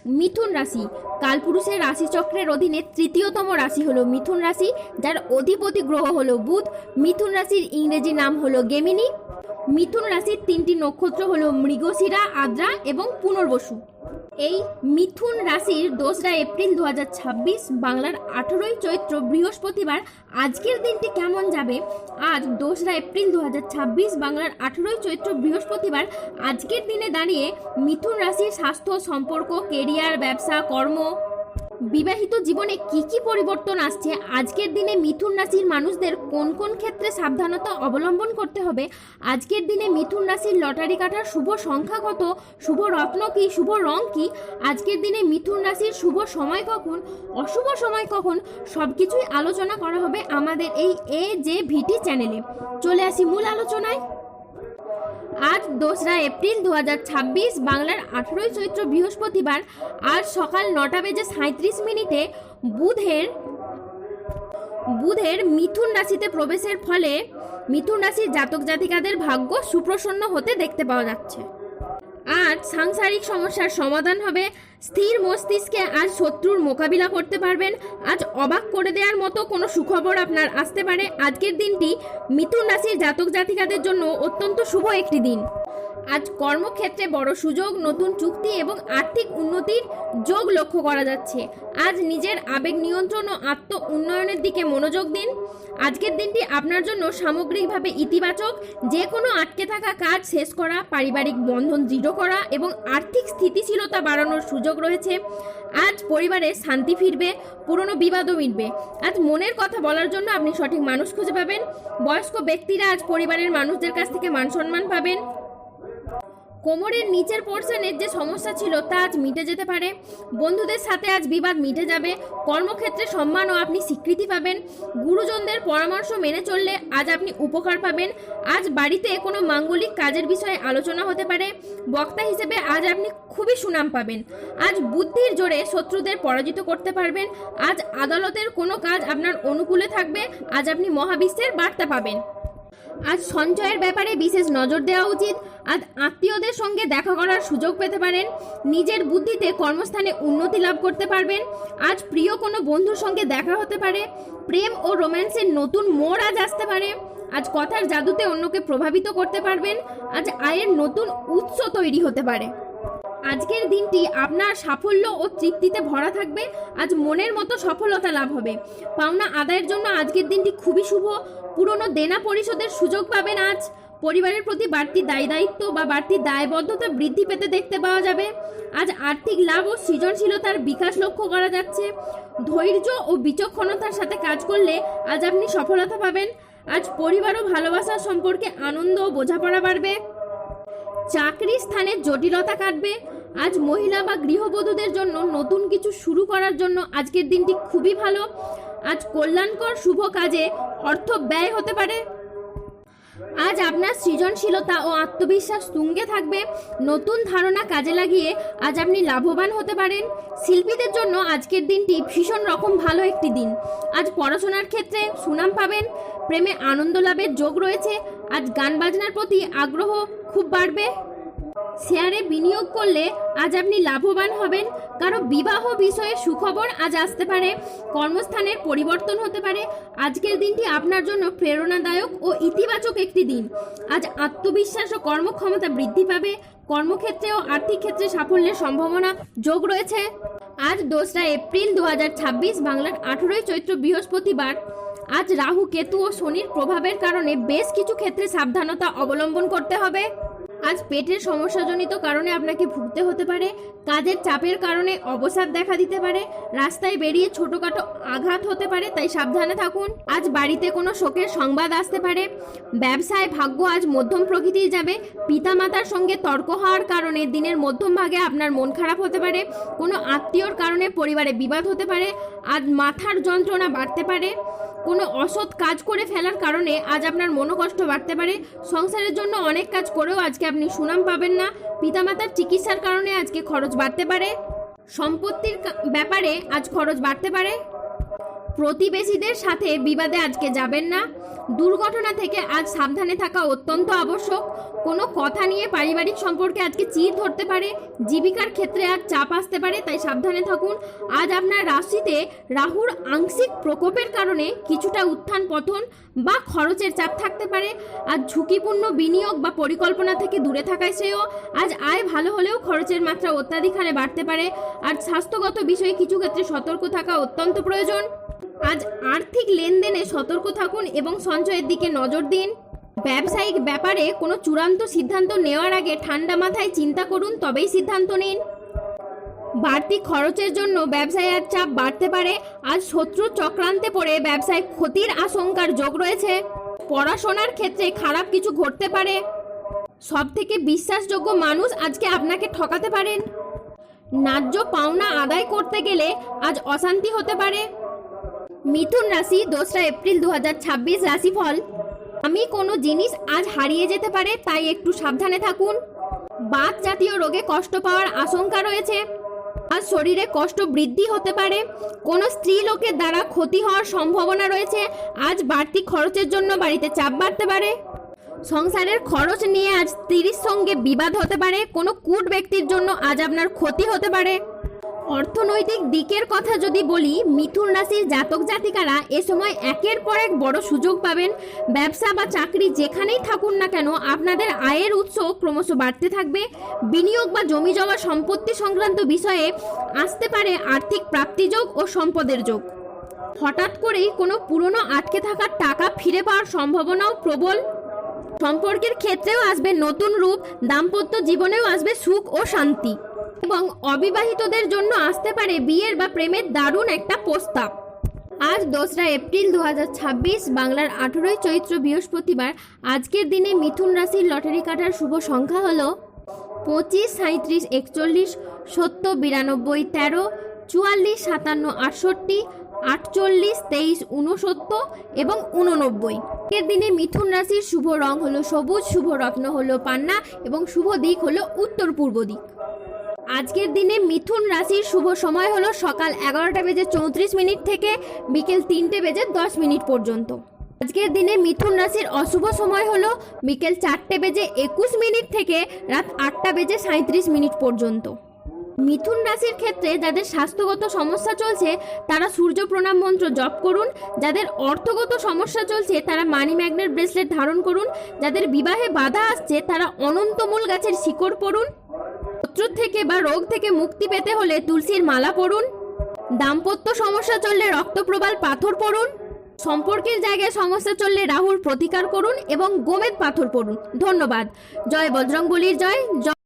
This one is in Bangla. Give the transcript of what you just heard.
মিথুন রাশি কালপুরুষের রাশিচক্রের অধীনে তৃতীয়তম রাশি হলো মিথুন রাশি, যার অধিপতি গ্রহ হলো বুধ। মিথুন রাশির ইংরেজি নাম হলো গেমিনি। মিথুন রাশির তিনটি নক্ষত্র হলো মৃগশিরা, আদ্রা এবং পুনর্বসু। এই মিথুন রাশির 2রা এপ্রিল 2026 বাংলার 18ই চৈত্র বৃহস্পতিবার আজকের দিনটি কেমন যাবে। আজ 2রা এপ্রিল 2026 বাংলার 18ই চৈত্র বৃহস্পতিবার আজকের দিনে দাঁড়িয়ে মিথুন রাশির স্বাস্থ্য, সম্পর্ক, কেরিয়ার, ব্যবসা, কর্ম, বিবাহিত জীবনে কি পরিবর্তন আসছে, আজকের দিনে মিথুন রাশির মানুষদের কোন কোন ক্ষেত্রে সাবধানতা অবলম্বন করতে হবে, আজকের দিনে মিথুন রাশির লটারি কাটার শুভ সংখ্যা কত, শুভ রত্ন কি, শুভ রং কি, আজকের দিনে মিথুন রাশির শুভ সময় কখন, অশুভ সময় কখন, সবকিছুই আলোচনা করা হবে আমাদের এই AJVT চ্যানেলে। চলে আসি মূল আলোচনায়। আজ 2রা এপ্রিল 2026 বাংলার 18ই চৈত্র বৃহস্পতিবার আজ সকাল 9:37 বুধের মিথুন রাশিতে প্রবেশের ফলে মিথুন রাশির জাতক জাতিকাদের ভাগ্য সুপ্রসন্ন হতে দেখতে পাওয়া যাচ্ছে। আজ সাংসারিক সমস্যার সমাধান হবে। স্থির মস্তিষ্কে আজ শত্রুর মোকাবিলা করতে পারবেন। আজ অবাক করে দেওয়ার মতো কোনো সুখবর আপনার আসতে পারে। আজকের দিনটি মিথুন রাশির জাতক জাতিকাদের জন্য অত্যন্ত শুভ একটি দিন। আজ কর্মক্ষেত্রে বড় সুযোগ, নতুন চুক্তি এবং আর্থিক উন্নতির যোগ লক্ষ্য করা যাচ্ছে। আজ নিজের আবেগ নিয়ন্ত্রণ ও আত্ম উন্নয়নের দিকে মনোযোগ দিন। আজকের দিনটি আপনার জন্য সামগ্রিকভাবে ইতিবাচক। যে কোনো আটকে থাকা কাজ শেষ করা, পারিবারিক বন্ধন দৃঢ় করা এবং আর্থিক স্থিতিশীলতা বাড়ানোর সুযোগ রয়েছে। আজ পরিবারে শান্তি ফিরবে, পুরনো বিবাদও মিটবে। আজ মনের কথা বলার জন্য আপনি সঠিক মানুষ খুঁজে পাবেন। বয়স্ক ব্যক্তিরা আজ পরিবারের মানুষদের কাছ থেকে মান সম্মান পাবেন। কোমরের নিচের পোর্শনের যে সমস্যা ছিল তা আজ মিটে যেতে পারে। বন্ধুদের সাথে আজ বিবাদ মিটে যাবে। কর্মক্ষেত্রে সম্মান ও আপনি স্বীকৃতি পাবেন। গুরুজনদের পরামর্শ মেনে চললে আজ আপনি উপকার পাবেন। আজ বাড়িতে কোনো মাঙ্গলিক কাজের বিষয়ে আলোচনা হতে পারে। বক্তা হিসেবে আজ আপনি খুবই সুনাম পাবেন। আজ বুদ্ধির জোরে শত্রুদের পরাজিত করতে পারবেন। আজ আদালতের কোনো কাজ আপনার অনুকূলে থাকবে। আজ আপনি মহাবিশ্বের বার্তা পাবেন। আজ সঞ্চয়ের ব্যাপারে বিশেষ নজর দেওয়া উচিত। আজ আত্মীয়দের সঙ্গে দেখা করার সুযোগ পেতে পারেন। নিজের বুদ্ধিতে কর্মস্থানে উন্নতি লাভ করতে পারবেন। আজ প্রিয় কোনো বন্ধুর সঙ্গে দেখা হতে পারে। প্রেম ও রোম্যান্সের নতুন মোড় আজ আসতে পারে। আজ কথার জাদুতে অন্যকে প্রভাবিত করতে পারবেন। আজ আয়ের নতুন উৎস তৈরি হতে পারে। আজকের দিনটি আপনার সাফল্য ও তৃপ্তিতে ভরা থাকবে। আজ মনের মতো সফলতা লাভ হবে। পাওনা আদায়ের জন্য আজকের দিনটি খুবই শুভ। পুরনো দেনা পরিশোধের সুযোগ পাবেন। আজ পরিবারের প্রতি বাড়তি দায়িত্ব বা বাড়তি দায়বদ্ধতা বৃদ্ধি পেতে দেখতে পাওয়া যাবে। আজ আর্থিক লাভ ও সৃজনশীলতার বিকাশ লক্ষ্য করা যাচ্ছে। ধৈর্য ও বিচক্ষণতার সাথে কাজ করলে আজ আপনি সফলতা পাবেন। আজ পরিবার ও ভালোবাসার সম্পর্কে আনন্দ ও বোঝাপড়া বাড়বে। চাকরি স্থানের জটিলতা কাটবে। আজ মহিলা বা গৃহবধূদের জন্য নতুন কিছু শুরু করার জন্য আজকের দিনটি খুবই ভালো। আজ কল্যাণকর শুভ কাজে অর্থ ব্যয় হতে পারে। আজ আপনার সৃজনশীলতা ও আত্মবিশ্বাস তুঙ্গে থাকবে। নতুন ধারণা কাজে লাগিয়ে আজ আপনি লাভবান হতে পারেন। শিল্পীদের জন্য আজকের দিনটি ভীষণ রকম ভালো একটি দিন। আজ পড়াশোনার ক্ষেত্রে সুনাম পাবেন। প্রেমে আনন্দ লাভের যোগ রয়েছে। আজ গান বাজনার প্রতি আগ্রহ খুব বাড়বে। শেয়ারে বিনিয়োগ করলে আজ আপনি লাভবান হবেন। কারো বিবাহ বিষয়ে সুখবর আজ আসতে পারে। কর্মস্থানের পরিবর্তন হতে পারে। আজকের দিনটি আপনার জন্য প্রেরণাদায়ক ও ইতিবাচক একটি দিন। আজ আত্মবিশ্বাস ও কর্মক্ষমতা বৃদ্ধি পাবে। কর্মক্ষেত্রে ও আর্থিক ক্ষেত্রে সাফল্যের সম্ভাবনা যোগ রয়েছে। আজ 2রা এপ্রিল 2026 বাংলার 18ই চৈত্র বৃহস্পতিবার। আজ রাহু, কেতু ও শনির প্রভাবের কারণে বেশ কিছু ক্ষেত্রে সাবধানতা অবলম্বন করতে হবে। আজ পেটের সমস্যাজনিত কারণে আপনাকে ভুগতে হতে পারে। কাজের চাপের কারণে অবসাদ দেখা দিতে পারে। রাস্তায় বেরিয়ে ছোটখাটো আঘাত হতে পারে, তাই সাবধানে থাকুন। আজ বাড়িতে কোনো শোকের সংবাদ আসতে পারে। ব্যবসায় ভাগ্য আজ মধ্যম প্রকৃতির যাবে। পিতামাতার সঙ্গে তর্ক হওয়ার কারণে দিনের মধ্যম ভাগে আপনার মন খারাপ হতে পারে। কোনো আত্মীয়র কারণে পরিবারে বিবাদ হতে পারে। আজ মাথার যন্ত্রণা বাড়তে পারে। কোনো অসৎ কাজ করে ফেলার কারণে আজ আপনার মনোকষ্ট বাড়তে পারে। সংসারের জন্য অনেক কাজ করেও আজকে আপনি সুনাম পাবেন না। পিতামাতার চিকিৎসার কারণে আজকে খরচ বাড়তে পারে। সম্পত্তির ব্যাপারে আজ খরচ বাড়তে পারে। প্রতিবেশীদের সাথে বিবাদে আজকে যাবেন না। দুর্ঘটনা থেকে আজ সাবধানে থাকা অত্যন্ত আবশ্যক। কোনো কথা নিয়ে পারিবারিক সম্পর্কে আজকে চিড় ধরতে পারে। জীবিকার ক্ষেত্রে আজ চাপ আসতে পারে, তাই সাবধানে থাকুন। আজ আপনার রাশিতে রাহুর আংশিক প্রকোপের কারণে কিছুটা উত্থান পতন বা খরচের চাপ থাকতে পারে। আজ ঝুঁকিপূর্ণ বিনিয়োগ বা পরিকল্পনা থেকে দূরে থাকায় শ্রেয়। আজ আয় ভালো হলেও খরচের মাত্রা অত্যাধিক হারে বাড়তে পারে। আর স্বাস্থ্যগত বিষয়ে কিছু ক্ষেত্রে সতর্ক থাকা অত্যন্ত প্রয়োজন। আজ আর্থিক লেনদেনে সতর্ক থাকুন এবং সঞ্চয়ের দিকে নজর দিন। ব্যবসায়িক ব্যাপারে কোনো চূড়ান্ত সিদ্ধান্ত নেওয়ার আগে ঠান্ডা মাথায় চিন্তা করুন, তবেই সিদ্ধান্ত নিন। বাড়তি খরচের জন্য ব্যবসায় আজ চাপ বাড়তে পারে। আজ শত্রু চক্রান্তে পড়ে ব্যবসায় ক্ষতির আশঙ্কার যোগ রয়েছে। পড়াশোনার ক্ষেত্রে খারাপ কিছু ঘটতে পারে। সবথেকে বিশ্বাসযোগ্য মানুষ আজকে আপনাকে ঠকাতে পারেন। ন্যায্য পাওনা আদায় করতে গেলে আজ অশান্তি হতে পারে। মিথুন রাশি 2 এপ্রিল 2026 রাশিফল। আমি কোনো জিনিস আজ হারিয়ে যেতে পারে, তাই একটু সাবধানে থাকুন। বাত জাতীয় রোগে কষ্ট পাওয়ার আশঙ্কা রয়েছে। আজ শরীরে কষ্ট বৃদ্ধি হতে পারে। কোনো স্ত্রী লোকের দ্বারা ক্ষতি হওয়ার সম্ভাবনা রয়েছে। আজ বাড়তি খরচের জন্য বাড়িতে চাপ বাড়তে পারে। সংসারের খরচ নিয়ে আজ স্ত্রীর সঙ্গে বিবাদ হতে পারে। কোনো কূট ব্যক্তির জন্য আজ আপনার ক্ষতি হতে পারে। অর্থনৈতিক দিকের কথা যদি বলি, মিথুন রাশির জাতক জাতিকারা এ সময় একের পর এক বড় সুযোগ পাবেন। ব্যবসা বা চাকরি যেখানেই থাকুন না কেন, আপনাদের আয়ের উৎস ক্রমশ বাড়তে থাকবে। বিনিয়োগ বা জমি জমা সম্পত্তি সংক্রান্ত বিষয়ে আসতে পারে আর্থিক প্রাপ্তিযোগ ও সম্পদের যোগ। হঠাৎ করেই কোনো পুরনো আটকে থাকা টাকা ফিরে পাওয়ার সম্ভাবনাও প্রবল। সম্পর্কের ক্ষেত্রেও আসবে নতুন রূপ। দাম্পত্য জীবনেও আসবে সুখ ও শান্তি। এবং অবিবাহিতদের জন্য আসতে পারে বিয়ের বা প্রেমের দারুণ একটা প্রস্তাব। আজ 2 এপ্রিল 2026 বাংলার 18 চৈত্র বৃহস্পতিবার। আজকের দিনে মিথুন রাশির লটারি কাটার শুভ সংখ্যা হলো 25, 37, 41, 70, 92, 13, 44, 57, 68, 48, 23, 69 এবং 89। আজকের দিনে মিথুন রাশির শুভ রং হলো সবুজ, শুভ রত্ন হলো পান্না এবং শুভ দিক হলো উত্তর পূর্ব দিক। আজকের দিনে মিথুন রাশির শুভ সময় হলো সকাল 11:34 থেকে বিকেল 3:10 পর্যন্ত। আজকের দিনে মিথুন রাশির অশুভ সময় হলো বিকেল 4:21 থেকে রাত 8:37 পর্যন্ত। মিথুন রাশির ক্ষেত্রে যাদের স্বাস্থ্যগত সমস্যা চলছে তারা সূর্য প্রণাম মন্ত্র জপ করুন। যাদের অর্থগত সমস্যা চলছে তারা মানি ম্যাগনেট ব্রেসলেট ধারণ করুন। যাদের বিবাহে বাধা আসছে তারা অনন্তমূল গাছের শিকড় পড়ুন। শত্রু থেকে বা রোগ থেকে মুক্তি পেতে হলে তুলসীর মালা পরুন। দাম্পত্য সমস্যা চললে রক্তপ্রবাল পাথর পরুন। সম্পর্কের জায়গায় সমস্যা চললে রাহুর প্রতিকার করুন এবং গোমেদ পাথর পরুন। ধন্যবাদ। জয় বজরংবলীর জয়।